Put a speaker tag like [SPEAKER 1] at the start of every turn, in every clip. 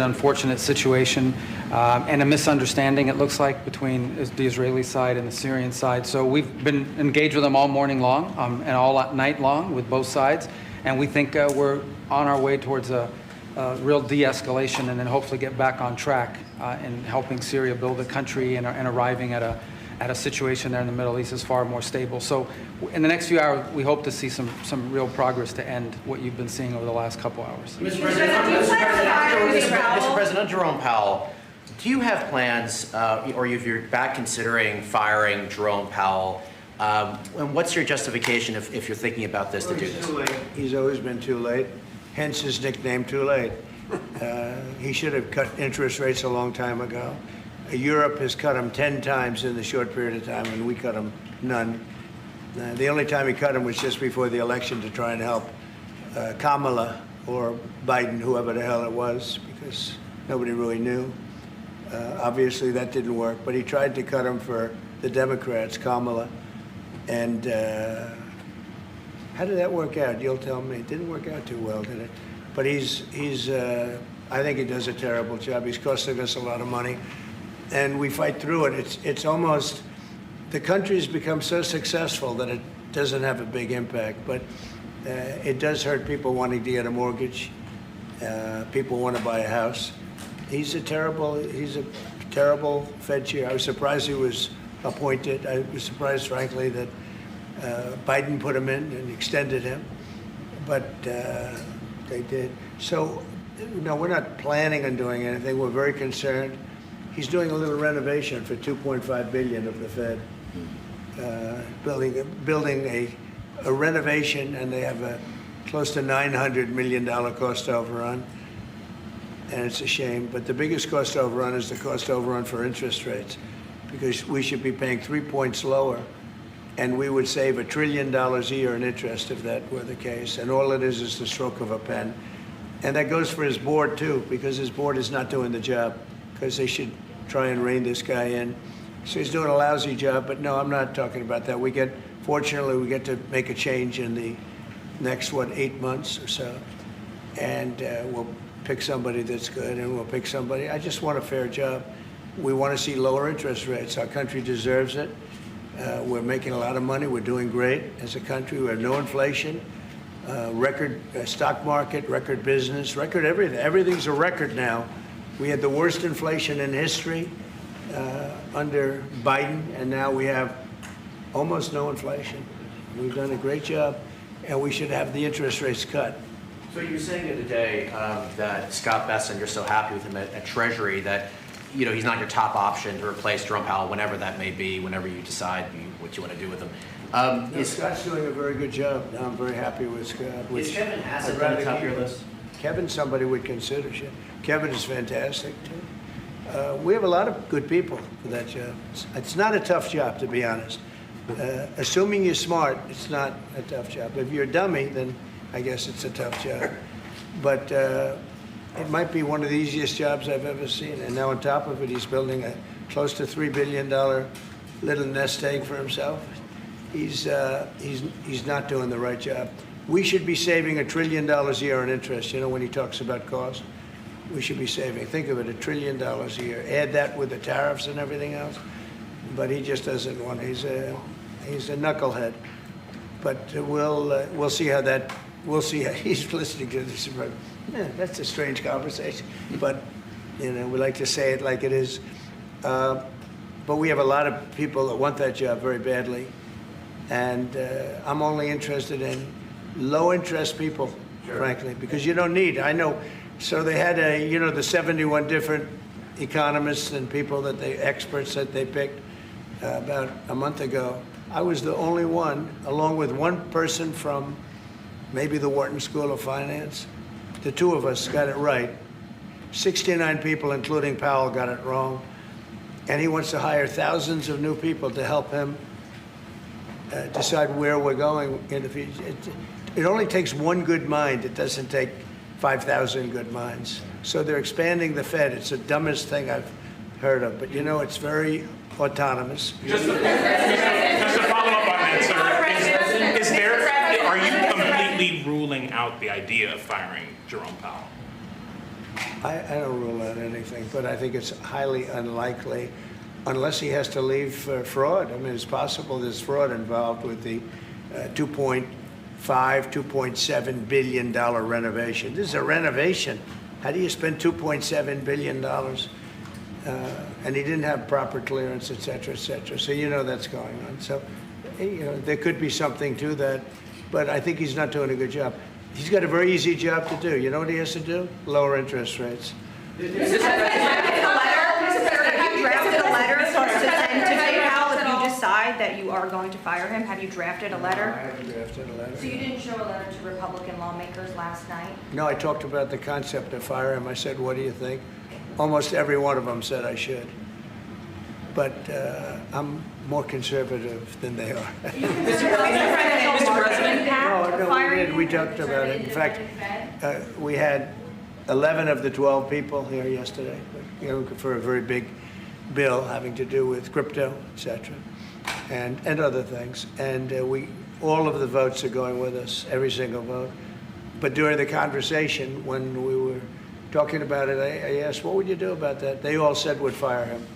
[SPEAKER 1] Unfortunate situation and a misunderstanding, it looks like, between the Israeli side and the Syrian side. So we've been engaged with them all morning long and all night long with both sides, and we think we're on our way towards a real de-escalation and then hopefully get back on track in helping Syria build a country and arriving at a situation there in the Middle East is far more stable. So in the next few hours, we hope to see some real progress to end what you've been seeing over the last couple hours.
[SPEAKER 2] Mr. President, Jerome Powell, do you have plans, or if you're back considering firing Jerome Powell, and what's your justification if you're thinking about this to do this?
[SPEAKER 3] Too late. He's always been too late, hence his nickname, Too Late. He should have cut interest rates a long time ago. Europe has cut them 10 times in the short period of time, and we cut them none. The only time he cut them was just before the election to try and help Kamala or Biden, whoever the hell it was, because nobody really knew. Obviously, that didn't work, but he tried to cut them for the Democrats, Kamala. And how did that work out? You'll tell me. It didn't work out too well, did it? But I think he does a terrible job. He's costing us a lot of money. And we fight through it. It's almost, the country's become so successful that it doesn't have a big impact, but it does hurt people wanting to get a mortgage. People want to buy a house. He's a terrible Fed chair. I was surprised he was appointed. I was surprised, frankly, that Biden put him in and extended him, but they did. So, no, we're not planning on doing anything. We're very concerned. He's doing a little renovation for $2.5 billion of the Fed, building a renovation, and they have a close to $900 million cost overrun, and it's a shame. But the biggest cost overrun is the cost overrun for interest rates, because we should be paying 3 points lower, and we would save $1 trillion a year in interest if that were the case. And all it is the stroke of a pen. And that goes for his board, too, because his board is not doing the job, because they should try and rein this guy in. So he's doing a lousy job, but no, I'm not talking about that. Fortunately, we get to make a change in the next, 8 months or so. And we'll pick somebody that's good, and we'll pick somebody. I just want a fair job. We want to see lower interest rates. Our country deserves it. We're making a lot of money. We're doing great as a country. We have no inflation, record stock market, record business, record everything. Everything's a record now. We had the worst inflation in history under Biden, and now we have almost no inflation. We've done a great job, and we should have the interest rates cut.
[SPEAKER 2] So you were saying the other day that Scott Bessent, you're so happy with him at Treasury that he's not your top option to replace Jerome Powell, whenever that may be, whenever you decide what you want to do with him.
[SPEAKER 3] Scott's doing a very good job. I'm very happy with Scott.
[SPEAKER 2] Is Kevin Hassett on the top of your list?
[SPEAKER 3] Kevin's somebody would consider. Kevin is fantastic, too. We have a lot of good people for that job. It's not a tough job, to be honest. Assuming you're smart, it's not a tough job. If you're a dummy, then I guess it's a tough job. But it might be one of the easiest jobs I've ever seen. And now on top of it, he's building a close to $3 billion little nest egg for himself. He's not doing the right job. We should be saving $1 trillion a year in interest. When he talks about cost, we should be saving. Think of it, $1 trillion a year. Add that with the tariffs and everything else. But he just doesn't want. He's a knucklehead. But we'll see how that. We'll see how he's listening to this. Yeah, that's a strange conversation. But we like to say it like it is. But we have a lot of people that want that job very badly, and I'm only interested in low-interest people, sure, frankly, because you don't need. I know. So they had the 71 different economists and people experts that they picked about a month ago. I was the only one, along with one person from maybe the Wharton School of Finance. The two of us got it right. 69 people, including Powell, got it wrong. And he wants to hire thousands of new people to help him decide where we're going in the future. It only takes one good mind. It doesn't take 5,000 good minds. So they're expanding the Fed. It's the dumbest thing I've heard of. But it's very autonomous.
[SPEAKER 4] Just to follow up on that, sir, are you completely ruling out the idea of firing Jerome Powell?
[SPEAKER 3] I don't rule out anything, but I think it's highly unlikely unless he has to leave for fraud. I mean, it's possible there's fraud involved with the $2.7 billion renovation. This is a renovation. How do you spend $2.7 billion? And he didn't have proper clearance, et cetera, et cetera. So you know that's going on. So, you know, there could be something to that, but I think he's not doing a good job. He's got a very easy job to do. You know what he has to do? Lower interest rates.
[SPEAKER 5] Have you drafted a letter to PayPal if you decide that you are going to fire him? Have you drafted a
[SPEAKER 3] No, I
[SPEAKER 5] letter?
[SPEAKER 3] haven't drafted a letter.
[SPEAKER 5] So you didn't show a letter to Republican lawmakers last night?
[SPEAKER 3] No, I talked about the concept of fire him. I said, what do you think? Almost every one of them said I should. But I'm more conservative than they are.
[SPEAKER 5] Mr. President,
[SPEAKER 3] No, we talked about it. In fact, we had 11 of the 12 people here yesterday, you know, for a very big bill having to do with crypto, et cetera, and other things. And all of the votes are going with us, every single vote. But during the conversation, when we were talking about it, I asked, what would you do about that? They all said would fire him.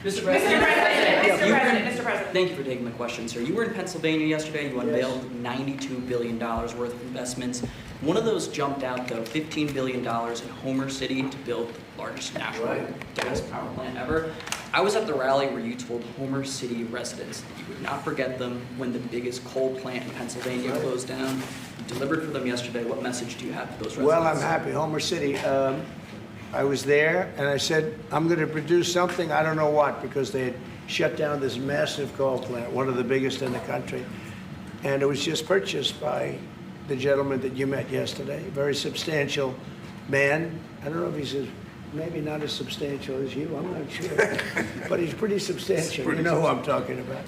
[SPEAKER 6] Mr. President.
[SPEAKER 5] Mr. President.
[SPEAKER 6] Thank you for taking the question, sir. You were in Pennsylvania yesterday. You unveiled $92 billion worth of investments. One of those jumped out, though, $15 billion in Homer City to build the largest natural gas power plant ever. I was at the rally where you told Homer City residents that you would not forget them when the biggest coal plant in Pennsylvania closed down. You delivered for them yesterday. What message do you have to those residents?
[SPEAKER 3] Well, I'm happy. Homer City, I was there, and I said, I'm going to produce something, I don't know what, because they had shut down this massive coal plant, one of the biggest in the country. And it was just purchased by the gentleman that you met yesterday, a very substantial man. I don't know if he's maybe not as substantial as you, I'm not sure. But he's pretty substantial. You know who I'm talking about.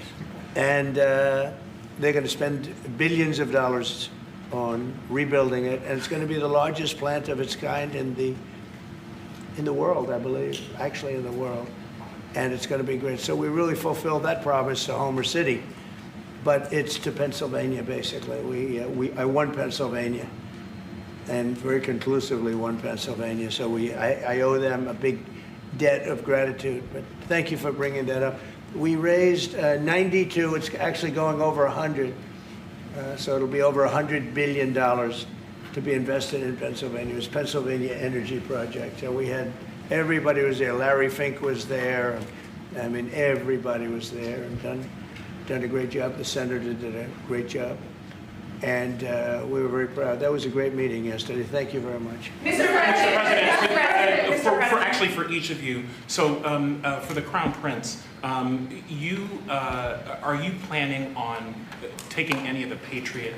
[SPEAKER 3] And they're going to spend billions of dollars on rebuilding it, and it's going to be the largest plant of its kind in the world, I believe, actually in the world, and it's going to be great. So we really fulfilled that promise to Homer City, but it's to Pennsylvania, basically. I won Pennsylvania, and very conclusively won Pennsylvania, so I owe them a big debt of gratitude, but thank you for bringing that up. We raised 92, it's actually going over 100, so it'll be over $100 billion to be invested in Pennsylvania. It was Pennsylvania Energy Project. And we had, everybody was there. Larry Fink was there. I mean, everybody was there and done a great job. The senator did a great job. And we were very proud. That was a great meeting yesterday. Thank you very much.
[SPEAKER 5] Mr. President.
[SPEAKER 4] Actually, for each of you, so for the Crown Prince, are you planning on taking any of the Patriot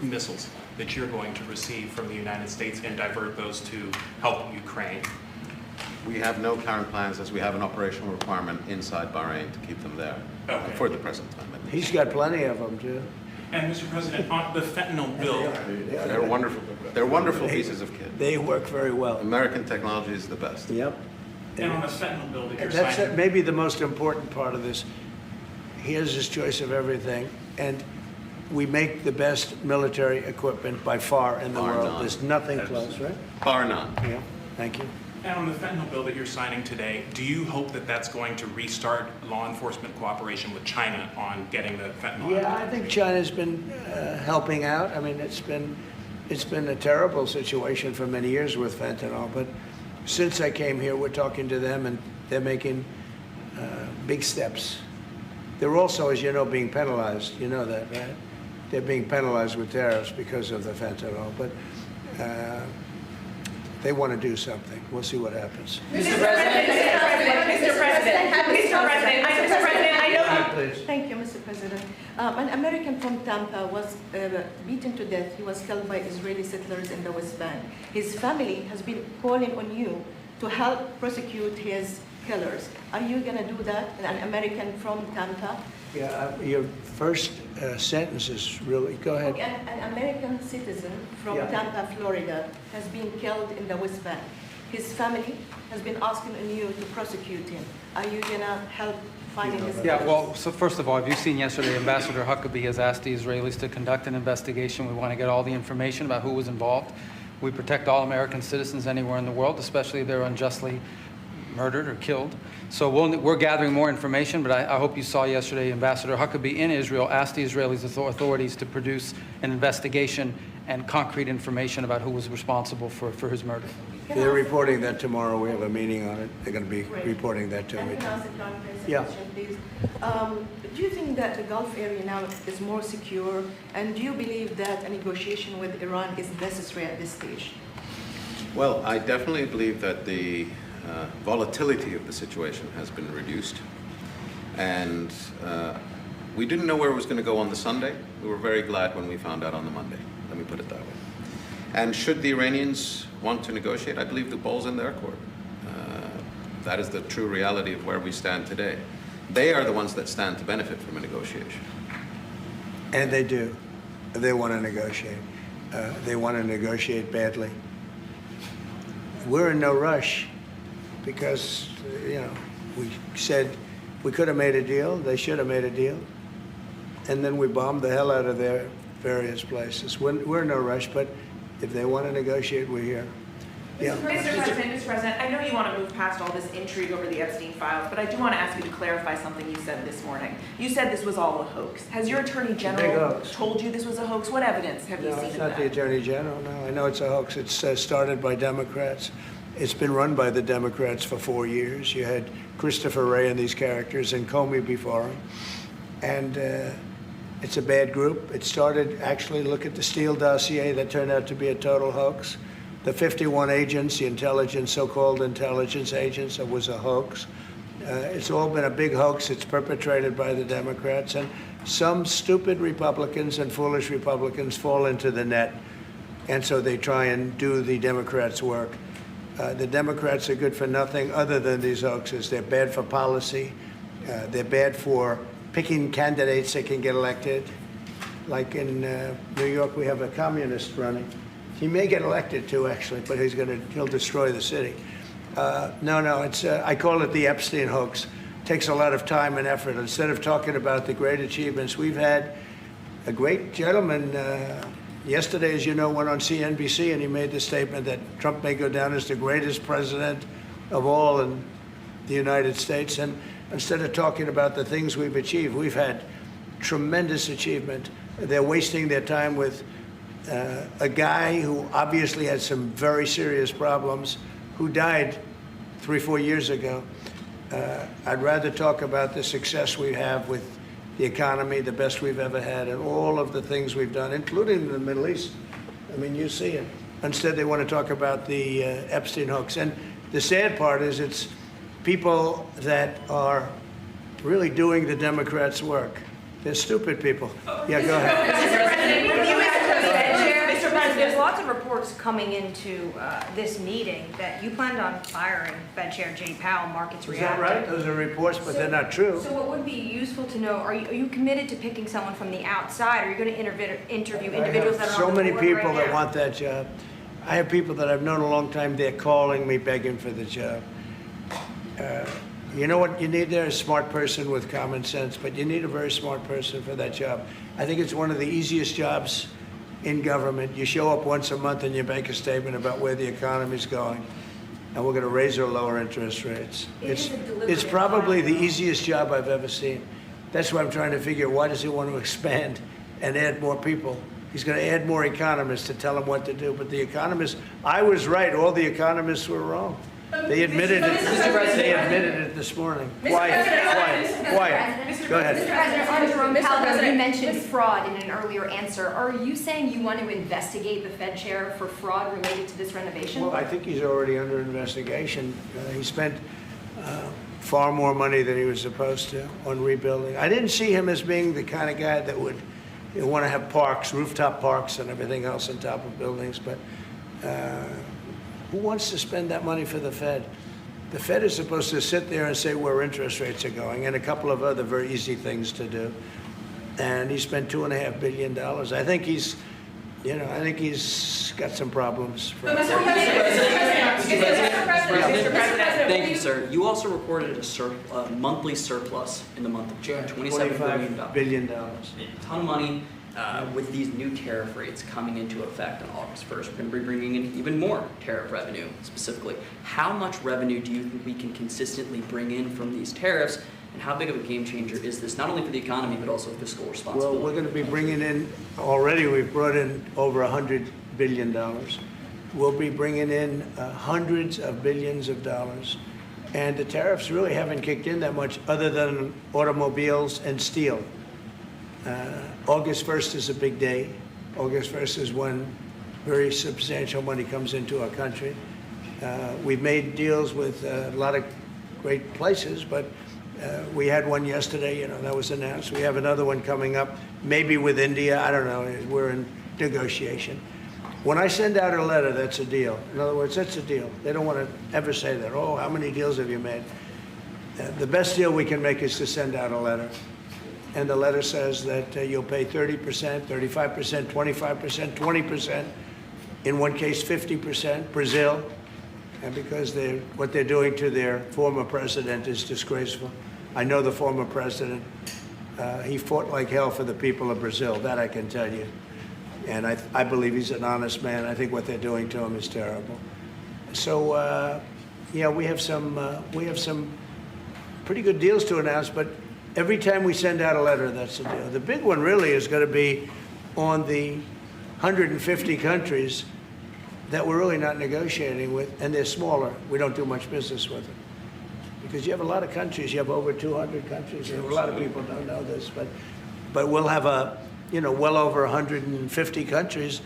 [SPEAKER 4] missiles that you're going to receive from the United States and divert those to help Ukraine?
[SPEAKER 7] We have no current plans, as we have an operational requirement inside Bahrain to keep them there for the present time. At least.
[SPEAKER 3] He's got plenty of them, too.
[SPEAKER 4] And Mr. President, on the fentanyl bill,
[SPEAKER 7] They're wonderful. They're wonderful pieces of kit.
[SPEAKER 3] They work very well.
[SPEAKER 7] American technology is the best.
[SPEAKER 3] Yep.
[SPEAKER 4] and on the fentanyl bill that you're
[SPEAKER 3] That's
[SPEAKER 4] signing.
[SPEAKER 3] maybe the most important part of this. He has his choice of everything, and we make the best military equipment by far in the
[SPEAKER 7] Bar
[SPEAKER 3] world.
[SPEAKER 7] none.
[SPEAKER 3] There's nothing close, right?
[SPEAKER 7] Bar none.
[SPEAKER 3] Yeah, thank you.
[SPEAKER 4] And on the fentanyl bill that you're signing today, do you hope that that's going to restart law enforcement cooperation with China on getting the fentanyl?
[SPEAKER 3] Yeah, I think China's been helping out. I mean, it's been a terrible situation for many years with fentanyl, but since I came here, we're talking to them, and they're making big steps. They're also, as you know, being penalized. You know that, right? They're being penalized with tariffs because of the fentanyl, but they want to do something. We'll see what happens.
[SPEAKER 5] Mr. President, I know.
[SPEAKER 3] Please.
[SPEAKER 8] Thank you, Mr. President. An American from Tampa was beaten to death. He was killed by Israeli settlers in the West Bank. His family has been calling on you to help prosecute his killers. Are you going to do that? An American from Tampa?
[SPEAKER 3] Yeah, your first sentence is really, go ahead.
[SPEAKER 8] Okay, an American citizen from
[SPEAKER 3] Yeah.
[SPEAKER 8] Tampa, Florida, has been killed in the West Bank. His family has been asking on you to prosecute him. Are you going to help finding his
[SPEAKER 1] Yeah,
[SPEAKER 8] killers?
[SPEAKER 1] well, so first of all, have you seen yesterday, Ambassador Huckabee has asked the Israelis to conduct an investigation. We want to get all the information about who was involved. We protect all American citizens anywhere in the world, especially if they're unjustly murdered or killed. So we're gathering more information, but I hope you saw yesterday Ambassador Huckabee in Israel asked the Israeli authorities to produce an investigation and concrete information about who was responsible for his murder.
[SPEAKER 3] They're reporting that tomorrow. We have a meeting on it. They're going to be
[SPEAKER 8] Great.
[SPEAKER 3] reporting that to
[SPEAKER 8] And
[SPEAKER 3] me.
[SPEAKER 8] can I ask a clarification
[SPEAKER 3] Yeah.
[SPEAKER 8] question, please? Do you think that the Gulf area now is more secure, and do you believe that a negotiation with Iran is necessary at this stage?
[SPEAKER 7] Well, I definitely believe that the volatility of the situation has been reduced. And we didn't know where it was going to go on the Sunday. We were very glad when we found out on the Monday. Let me put it that way. And should the Iranians want to negotiate, I believe the ball's in their court. That is the true reality of where we stand today. They are the ones that stand to benefit from a negotiation.
[SPEAKER 3] And they do. They want to negotiate. They want to negotiate badly. We're in no rush because, we said we could have made a deal. They should have made a deal. And then we bombed the hell out of their various places. We're in no rush, but if they want to negotiate, we're here. Yeah.
[SPEAKER 9] Mr. President, I know you want to move past all this intrigue over the Epstein files, but I do want to ask you to clarify something you said this morning. You said this was all a hoax. Has your Attorney
[SPEAKER 3] big
[SPEAKER 9] General
[SPEAKER 3] hoax.
[SPEAKER 9] told you this was a hoax? What evidence have you
[SPEAKER 3] No,
[SPEAKER 9] seen
[SPEAKER 3] it's
[SPEAKER 9] of
[SPEAKER 3] not
[SPEAKER 9] that?
[SPEAKER 3] the Attorney General, no. I know it's a hoax. It's started by Democrats. It's been run by the Democrats for 4 years. You had Christopher Wray and these characters and Comey before him. And it's a bad group. It started, actually, look at the Steele dossier that turned out to be a total hoax. The 51 agents, the intelligence, so-called intelligence agents, it was a hoax. It's all been a big hoax. It's perpetrated by the Democrats. And some stupid Republicans and foolish Republicans fall into the net. And so they try and do the Democrats' work. The Democrats are good for nothing other than these hoaxes. They're bad for policy. They're bad for picking candidates that can get elected. Like in New York, we have a communist running. He may get elected too, actually, but he'll destroy the city. No, I call it the Epstein hoax. It takes a lot of time and effort. Instead of talking about the great achievements, we've had a great gentleman. Yesterday, as you know, went on CNBC and he made the statement that Trump may go down as the greatest president of all in the United States. And instead of talking about the things we've achieved, we've had tremendous achievement. They're wasting their time with a guy who obviously had some very serious problems, who died 3-4 years ago. I'd rather talk about the success we have with the economy, the best we've ever had, and all of the things we've done, including in the Middle East. I mean, you see it. Instead, they want to talk about the Epstein hoax. And the sad part is it's people that are really doing the Democrats' work. They're stupid people. Yeah, go ahead.
[SPEAKER 5] Mr. President, there's lots of reports coming into this meeting that you planned on firing Fed Chair Jay Powell. Markets
[SPEAKER 3] Is that
[SPEAKER 5] reacted.
[SPEAKER 3] right? Those are reports, but they're not true.
[SPEAKER 5] So what would be useful to know, are you committed to picking someone from the outside? Are you going to interview individuals that are
[SPEAKER 3] so
[SPEAKER 5] on the
[SPEAKER 3] many
[SPEAKER 5] board
[SPEAKER 3] people
[SPEAKER 5] right
[SPEAKER 3] that
[SPEAKER 5] now?
[SPEAKER 3] want that job. I have people that I've known a long time, they're calling me, begging for the job. You know what you need there? A smart person with common sense, but you need a very smart person for that job. I think it's one of the easiest jobs in government. You show up once a month and you make a statement about where the economy's going, and we're going to raise or lower interest rates. It's probably the easiest job I've ever seen. That's why I'm trying to figure, why does he want to expand and add more people? He's going to add more economists to tell him what to do. But the economists, I was right. All the economists were wrong. They admitted it. They admitted it this morning. Quiet. Go ahead.
[SPEAKER 10] Mr. President, on Jerome Powell, you mentioned fraud in an earlier answer. Are you saying you want to investigate the Fed chair for fraud related to this renovation?
[SPEAKER 3] Well, I think he's already under investigation. He spent far more money than he was supposed to on rebuilding. I didn't see him as being the kind of guy that would want to have parks, rooftop parks and everything else on top of buildings, but who wants to spend that money for the Fed? The Fed is supposed to sit there and say where interest rates are going and a couple of other very easy things to do. And he spent $2.5 billion. I think he's got some problems.
[SPEAKER 6] Mr. President, thank you, sir. You also reported a monthly surplus in the month of June, $27 billion.
[SPEAKER 3] $25 billion.
[SPEAKER 6] A ton of money. with these new tariff rates coming into effect on August 1st, we're going to be bringing in even more tariff revenue specifically. How much revenue do you think we can consistently bring in from these tariffs, and how big of a game changer is this, not only for the economy, but also fiscal responsibility?
[SPEAKER 3] Well, we're going to be bringing in, already we've brought in over $100 billion. We'll be bringing in hundreds of billions of dollars. And the tariffs really haven't kicked in that much other than automobiles and steel. August 1st is a big day. August 1st is when very substantial money comes into our country. We've made deals with a lot of great places, but we had one yesterday, you know, that was announced. We have another one coming up, maybe with India, I don't know, we're in negotiation. When I send out a letter, that's a deal. In other words, that's a deal. They don't want to ever say that, oh, how many deals have you made? The best deal we can make is to send out a letter. And the letter says that you'll pay 30%, 35%, 25%, 20%, in one case 50%, Brazil, and because what they're doing to their former president is disgraceful. I know the former president, he fought like hell for the people of Brazil, that I can tell you. And I believe he's an honest man. I think what they're doing to him is terrible. So, yeah, we have some pretty good deals to announce, but every time we send out a letter, that's the deal. The big one really is going to be on the 150 countries that we're really not negotiating with, and they're smaller. We don't do much business with them. Because you have a lot of countries, you have over 200 countries, and a lot of people don't know this, but we'll have well over 150 countries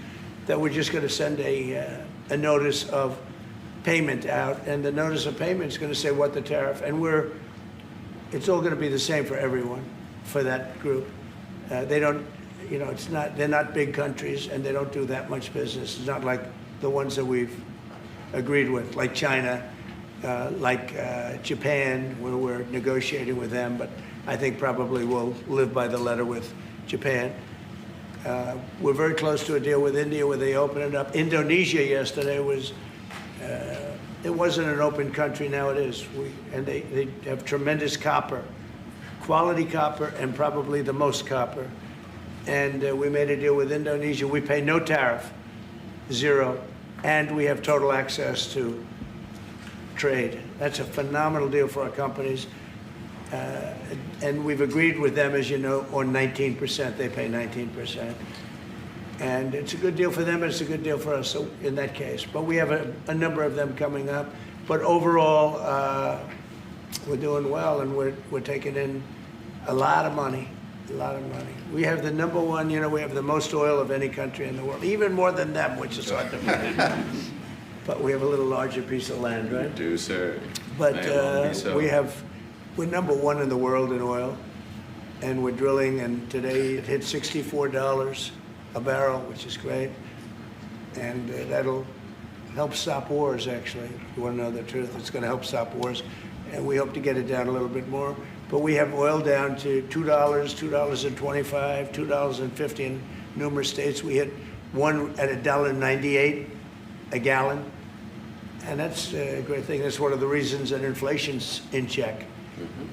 [SPEAKER 3] that we're just going to send a notice of payment out, and the notice of payment is going to say what the tariff, and it's all going to be the same for everyone, for that group. They don't, they're not big countries, and they don't do that much business. It's not like the ones that we've agreed with, like China, like Japan, where we're negotiating with them, but I think probably we'll live by the letter with Japan. We're very close to a deal with India where they open it up. Indonesia yesterday was, it wasn't an open country, now it is. And they have tremendous copper, quality copper, and probably the most copper. And we made a deal with Indonesia. We pay no tariff, zero, and we have total access to trade. That's a phenomenal deal for our companies. And we've agreed with them, as you know, on 19%. They pay 19%. And it's a good deal for them, and it's a good deal for us in that case. But we have a number of them coming up. But overall, we're doing well, and we're taking in a lot of money, a lot of money. We have the number one, we have the most oil of any country in the world, even more than them, which is hard to believe. But we have a little larger piece of land, right?
[SPEAKER 7] We do, sir.
[SPEAKER 3] But
[SPEAKER 7] so.
[SPEAKER 3] we're number one in the world in oil, and we're drilling, and today it hit $64 a barrel, which is great, and that'll help stop wars, actually. If you want to know the truth, it's going to help stop wars, and we hope to get it down a little bit more. But we have oil down to $2, $2.25, $2.50 in numerous states. We hit one at $1.98 a gallon, and that's a great thing. That's one of the reasons that inflation's in check.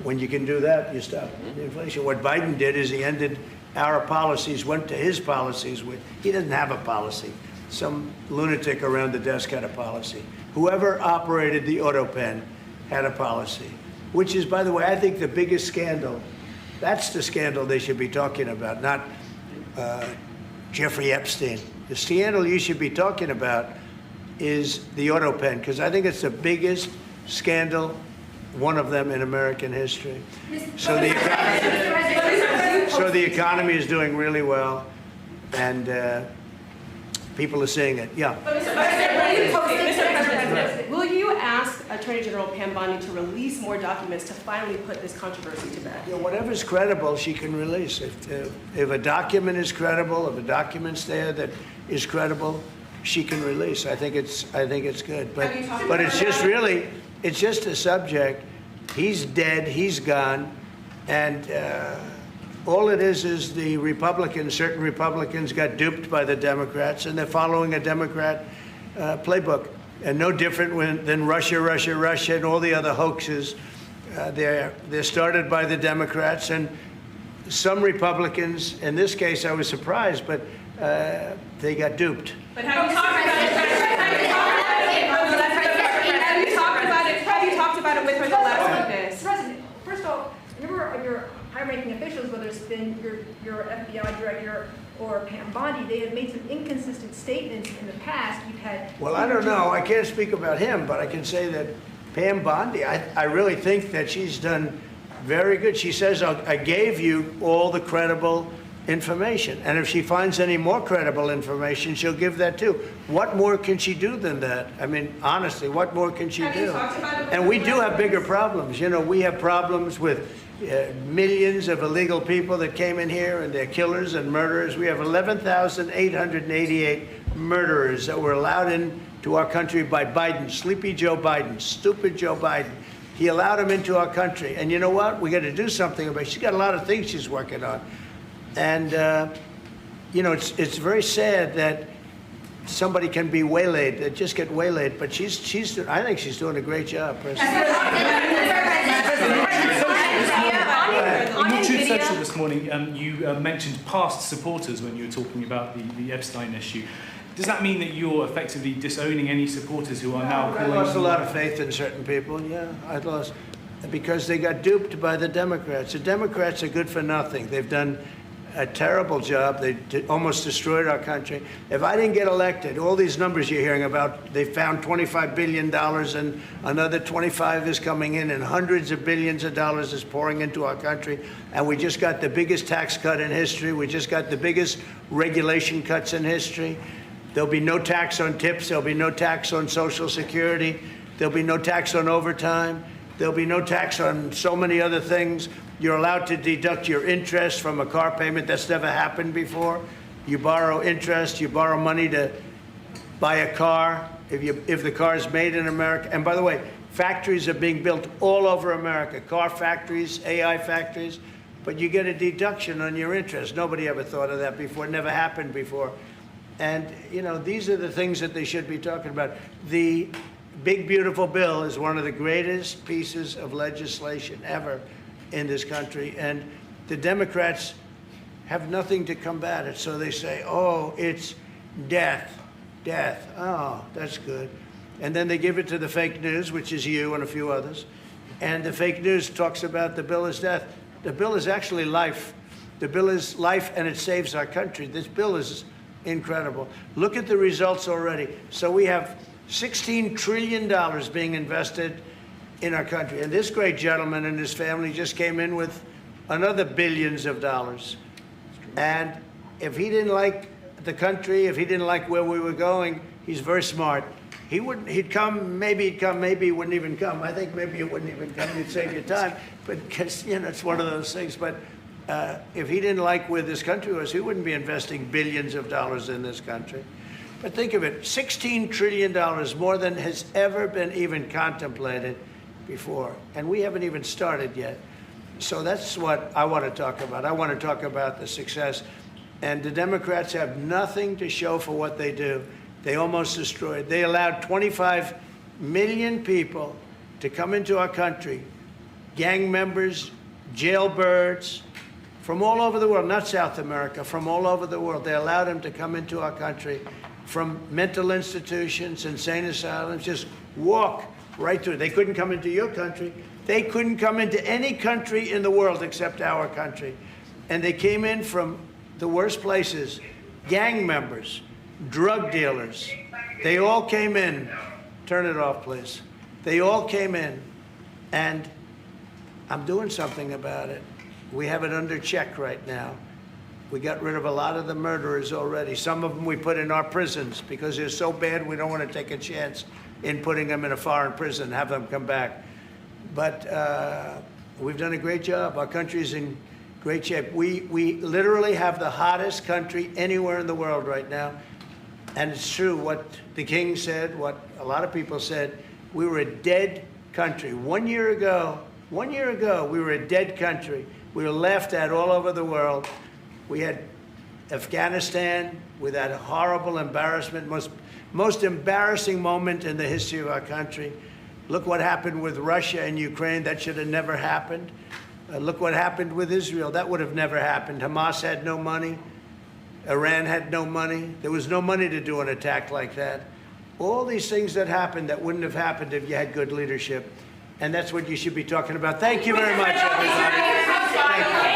[SPEAKER 3] When you can do that, you stop the inflation. What Biden did is he ended our policies, went to his policies. He doesn't have a policy. Some lunatic around the desk had a policy. Whoever operated the auto pen had a policy, which is, by the way, I think the biggest scandal. That's the scandal they should be talking about, not Jeffrey Epstein. The scandal you should be talking about is the auto pen, because I think it's the biggest scandal, one of them in American history. So the economy is doing really well, and people are seeing it. Yeah.
[SPEAKER 11] Will you ask Attorney General Pam Bondi to release more documents to finally put this controversy to bed?
[SPEAKER 3] Yeah, whatever's credible, she can release. If a document is credible, if a document's there that is credible, she can release. I think it's good. But it's just really, it's just a subject. He's dead. He's gone, and all it is the certain Republicans got duped by the Democrats, and they're following a Democrat playbook. And no different than Russia, and all the other hoaxes. They're started by the Democrats, and some Republicans, in this case, I was surprised, but they got duped.
[SPEAKER 11] But have you talked about it? Have you talked about it with her the last witness?
[SPEAKER 10] President, first of all, a number of your high-ranking officials, whether it's been your FBI director or Pam Bondi, they have made some inconsistent statements in the past. You've had.
[SPEAKER 3] Well, I don't know. I can't speak about him, but I can say that Pam Bondi, I really think that she's done very good. She says, I gave you all the credible information. And if she finds any more credible information, she'll give that too. What more can she do than that? I mean, honestly, what more can she do? And we do have bigger problems. You know, we have problems with millions of illegal people that came in here, and they're killers and murderers. We have 11,888 murderers that were allowed into our country by Biden, sleepy Joe Biden, stupid Joe Biden. He allowed them into our country. And you know what? We got to do something about it. She's got a lot of things she's working on. And, you know, it's very sad that somebody can be waylaid, that just get waylaid. But I think she's doing a great job, personally.
[SPEAKER 12] In your Truth Social this morning, you mentioned past supporters when you were talking about the Epstein issue. Does that mean that you're effectively disowning any supporters who are now calling?
[SPEAKER 3] I lost a lot of faith in certain people, yeah. I lost, because they got duped by the Democrats. The Democrats are good for nothing. They've done a terrible job. They almost destroyed our country. If I didn't get elected, all these numbers you're hearing about, they found $25 billion and another 25 is coming in, and hundreds of billions of dollars is pouring into our country. And we just got the biggest tax cut in history. We just got the biggest regulation cuts in history. There'll be no tax on tips. There'll be no tax on Social Security. There'll be no tax on overtime. There'll be no tax on so many other things. You're allowed to deduct your interest from a car payment. That's never happened before. You borrow interest. You borrow money to buy a car if the car is made in America. And by the way, factories are being built all over America. Car factories, AI factories. But you get a deduction on your interest. Nobody ever thought of that before. It never happened before. And, you know, these are the things that they should be talking about. The big, beautiful bill is one of the greatest pieces of legislation ever in this country. And the Democrats have nothing to combat it. So they say, oh, it's death, death. Oh, that's good. And then they give it to the fake news, which is you and a few others. And the fake news talks about the bill is death. The bill is actually life. The bill is life, and it saves our country. This bill is incredible. Look at the results already. So we have $16 trillion being invested in our country. And this great gentleman and his family just came in with another billions of dollars. And if he didn't like the country, if he didn't like where we were going, he's very smart. He'd come, maybe he'd come, maybe he wouldn't even come. I think maybe he wouldn't even come. He'd save you time. But, because, you know, it's one of those things. But if he didn't like where this country was, he wouldn't be investing billions of dollars in this country. But think of it, $16 trillion, more than has ever been even contemplated before. And we haven't even started yet. So that's what I want to talk about. I want to talk about the success. And the Democrats have nothing to show for what they do. They almost destroyed. They allowed 25 million people to come into our country, gang members, jailbirds, from all over the world, not South America, from all over the world. They allowed them to come into our country from mental institutions, insane asylums, just walk right through. They couldn't come into your country. They couldn't come into any country in the world except our country. And they came in from the worst places, gang members, drug dealers. They all came in. Turn it off, please. They all came in, and I'm doing something about it. We have it under check right now. We got rid of a lot of the murderers already. Some of them we put in our prisons because they're so bad we don't want to take a chance in putting them in a foreign prison, have them come back. But we've done a great job. Our country's in great shape. We literally have the hottest country anywhere in the world right now. And it's true what the king said, what a lot of people said. We were a dead country. 1 year ago, we were a dead country. We were laughed at all over the world. We had Afghanistan with that horrible embarrassment, most embarrassing moment in the history of our country. Look what happened with Russia and Ukraine. That should have never happened. Look what happened with Israel. That would have never happened. Hamas had no money. Iran had no money. There was no money to do an attack like that. All these things that happened that wouldn't have happened if you had good leadership. And that's what you should be talking about. Thank you very much, everybody. Thank you.